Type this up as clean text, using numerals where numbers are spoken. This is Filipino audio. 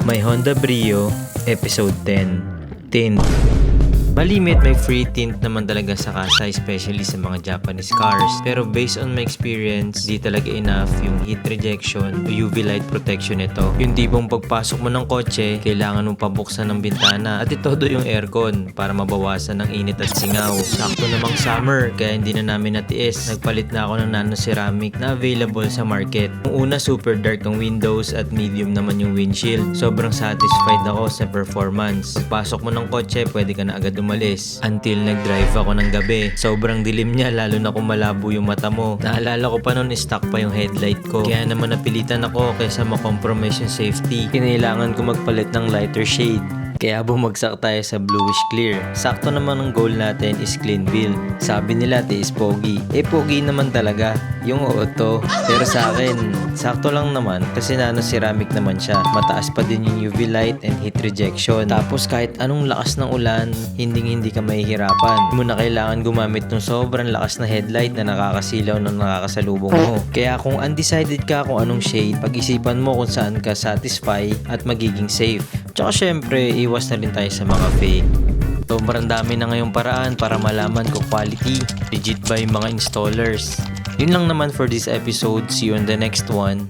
My Honda Brio, Episode 10, Tint. Malimit, may free tint naman talaga sa kasa, especially sa mga Japanese cars. Pero based on my experience, di talaga enough yung heat rejection o UV light protection nito. Yung tipong pagpasok mo ng kotse, kailangan mong pabuksan ng bintana at itodo yung aircon para mabawasan ng init at singaw. Sakto namang summer, kaya hindi na namin natiis. Nagpalit na ako ng nano ceramic na available sa market. Yung una, super dark ang windows at medium naman yung windshield. Sobrang satisfied ako sa performance. Pagpasok mo ng kotse, pwede ka na agad umalis until nag-drive ako ng gabi. Sobrang dilim niya, lalo na kung malabo yung mata mo. Naalala ko pa noon, stock pa yung headlight ko. Kaya naman napilitan ako kaysa ma-compromise yung safety. Kinailangan ko magpalit ng lighter shade. Kaya bumagsak tayo sa bluish clear. Sakto naman ang goal natin is clean build. Sabi nila is pogi. Pogi naman talaga yung auto. Pero sa akin, sakto lang naman kasi nano ceramic naman siya. Mataas pa din yung UV light and heat rejection. Tapos kahit anong lakas ng ulan, hindi ka mahihirapan. Hindi mo na kailangan gumamit ng sobrang lakas na headlight na nakakasilaw ng nakakasalubong mo. Kaya kung undecided ka kung anong shade, pag-isipan mo kung saan ka satisfy at magiging safe. Tsaka syempre, iwas na rin tayo sa mga fake. Sobrang dami na ngayong paraan para malaman kung quality, legit ba yung mga installers. Yun lang naman for this episode. See you in the next one.